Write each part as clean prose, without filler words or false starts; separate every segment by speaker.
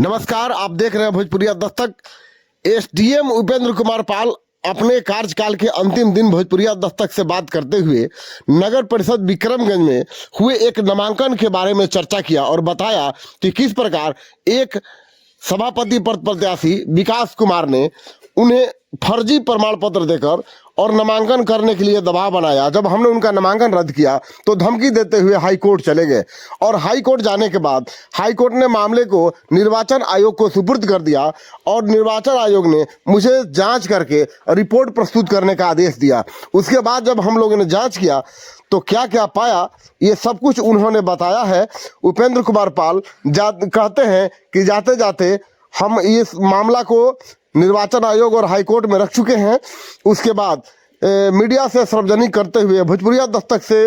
Speaker 1: नमस्कार, आप देख रहे हैं भोजपुरिया दस्तक। एसडीएम उपेंद्र कुमार पाल अपने कार्यकाल के अंतिम दिन भोजपुरिया दस्तक से बात करते हुए नगर परिषद विक्रमगंज में हुए एक नामांकन के बारे में चर्चा किया और बताया कि किस प्रकार एक सभापति पद प्रत्याशी विकास कुमार ने उन्हें फर्जी प्रमाण पत्र देकर और नामांकन करने के लिए दबाव बनाया। जब हमने उनका नामांकन रद्द किया तो धमकी देते हुए हाई कोर्ट चले गए और हाई कोर्ट जाने के बाद हाई कोर्ट ने मामले को निर्वाचन आयोग को सुपुर्द कर दिया और निर्वाचन आयोग ने मुझे जांच करके रिपोर्ट प्रस्तुत करने का आदेश दिया। उसके बाद जब हम लोगों ने जांच किया तो क्या क्या पाया, ये सब कुछ उन्होंने बताया है। उपेंद्र कुमार पाल कहते हैं कि जाते जाते हम इस मामला को निर्वाचन आयोग और हाई कोर्ट में रख चुके हैं। उसके बाद मीडिया से सार्वजनिक करते हुए भोजपुरिया दस्तक से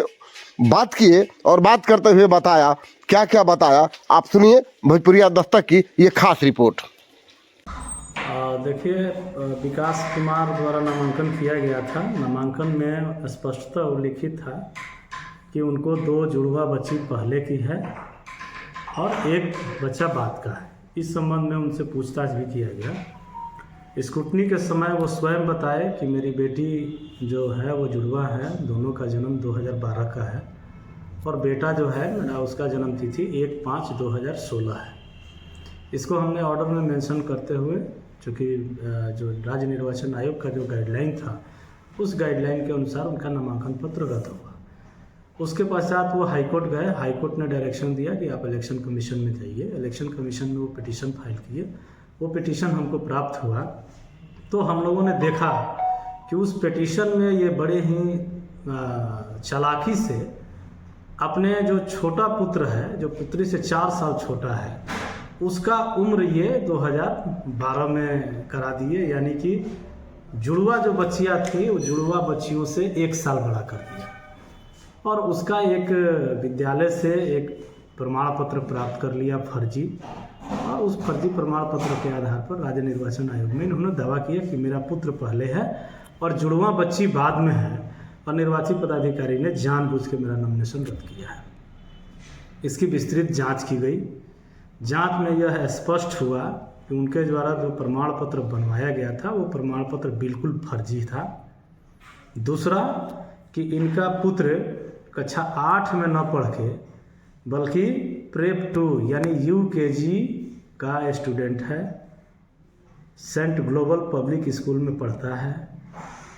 Speaker 1: बात किए और बात करते हुए बताया क्या क्या बताया। आप सुनिए भोजपुरिया दस्तक की ये खास रिपोर्ट।
Speaker 2: देखिए, विकास कुमार द्वारा नामांकन किया गया था। नामांकन में स्पष्टता उल्लिखित था कि उनको 2 जुड़वा बच्ची पहले की है और एक बच्चा बाद का है। इस संबंध में उनसे पूछताछ भी किया गया। स्क्रूटनी के समय वो स्वयं बताए कि मेरी बेटी जो है वो जुड़वा है, दोनों का जन्म 2012 का है और बेटा जो है मेरा उसका जन्म तिथि 1/5/2016 है। इसको हमने ऑर्डर में मेंशन करते हुए, चूँकि जो राज्य निर्वाचन आयोग का जो गाइडलाइन था उस गाइडलाइन के अनुसार उनका नामांकन पत्र रद्द हुआ। उसके पश्चात वो हाईकोर्ट गए। हाईकोर्ट ने डायरेक्शन दिया कि आप इलेक्शन कमीशन में जाइए। इलेक्शन कमीशन में वो पिटीशन फाइल किए। वो पिटीशन हमको प्राप्त हुआ तो हम लोगों ने देखा कि उस पिटीशन में ये बड़े ही चालाकी से अपने जो छोटा पुत्र है, जो पुत्री से 4 साल छोटा है, उसका उम्र ये 2012 में करा दिए। यानी कि जुड़वा जो बच्चियाँ थी वो जुड़वा बच्चियों से 1 साल बड़ा कर दिया और उसका एक विद्यालय से एक प्रमाण पत्र प्राप्त कर लिया फर्जी। और उस फर्जी प्रमाण पत्र के आधार पर राज्य निर्वाचन आयोग में इन्होंने दावा किया कि मेरा पुत्र पहले है और जुड़वा बच्ची बाद में है और निर्वाचित पदाधिकारी ने जानबूझ के मेरा नॉमिनेशन रद्द किया है। इसकी विस्तृत जांच की गई। जांच में यह स्पष्ट हुआ कि उनके द्वारा जो प्रमाण पत्र बनवाया गया था वो प्रमाण पत्र बिल्कुल फर्जी था। दूसरा कि इनका पुत्र कक्षा 8 में न पढ़ के बल्कि प्रेप 2 यानी UKG का स्टूडेंट है, सेंट ग्लोबल पब्लिक स्कूल में पढ़ता है।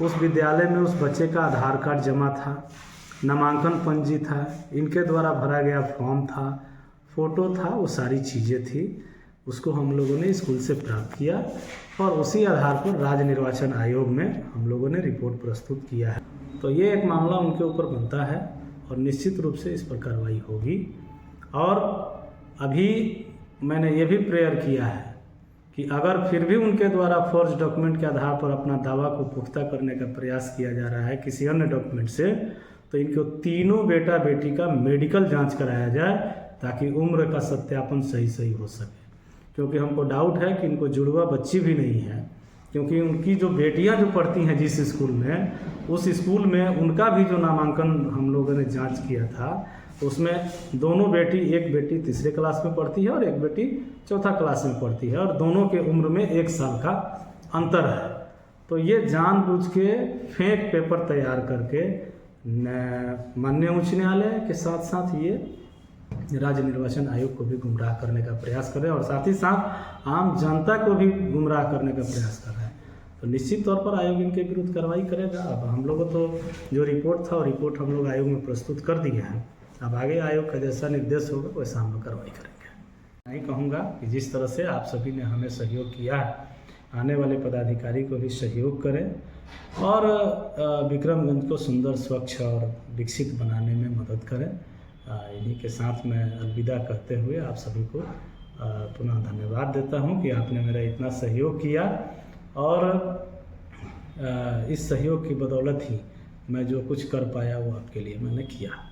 Speaker 2: उस विद्यालय में उस बच्चे का आधार कार्ड जमा था, नामांकन पंजी था, इनके द्वारा भरा गया फॉर्म था, फ़ोटो था, वो सारी चीज़ें थी। उसको हम लोगों ने स्कूल से प्राप्त किया और उसी आधार पर राज्य निर्वाचन आयोग में हम लोगों ने रिपोर्ट प्रस्तुत किया है। तो ये एक मामला उनके ऊपर बनता है और निश्चित रूप से इस पर कार्रवाई होगी। और अभी मैंने ये भी प्रेयर किया है कि अगर फिर भी उनके द्वारा फॉर्ज डॉक्यूमेंट के आधार पर अपना दावा को पुख्ता करने का प्रयास किया जा रहा है किसी अन्य डॉक्यूमेंट से, तो इनको तीनों बेटा बेटी का मेडिकल जांच कराया जाए ताकि उम्र का सत्यापन सही हो सके। क्योंकि हमको डाउट है कि इनको जुड़वा बच्ची भी नहीं है, क्योंकि उनकी जो बेटियां जो पढ़ती हैं जिस स्कूल में, उस स्कूल में उनका भी जो नामांकन हम लोगों ने जांच किया था उसमें दोनों बेटी, एक बेटी 3रे क्लास में पढ़ती है और एक बेटी 4था क्लास में पढ़ती है और दोनों के उम्र में 1 साल का अंतर है। तो ये जानबूझ के फेक पेपर तैयार करके माननीय उच्च न्यायालय के साथ साथ ये राज्य निर्वाचन आयोग को भी गुमराह करने का प्रयास कर रहे हैं और साथ ही साथ आम जनता को भी गुमराह करने का प्रयास कर रहे हैं। तो निश्चित तौर पर आयोग इनके विरुद्ध कार्रवाई करेगा। अब हम लोगों तो जो रिपोर्ट था वो रिपोर्ट हम लोग आयोग में प्रस्तुत कर दिए हैं। अब आगे आयोग का जैसा निर्देश होगा वैसा हम लोग कार्रवाई करेंगे। नहीं कहूँगा कि जिस तरह से आप सभी ने हमें सहयोग किया है, आने वाले पदाधिकारी को भी सहयोग करें और विक्रमगंज को सुंदर, स्वच्छ और विकसित बनाने में मदद करें। इन्हीं के साथ मैं अलविदा कहते हुए आप सभी को पुनः धन्यवाद देता हूं कि आपने मेरा इतना सहयोग किया और इस सहयोग की बदौलत ही मैं जो कुछ कर पाया वो आपके लिए मैंने किया।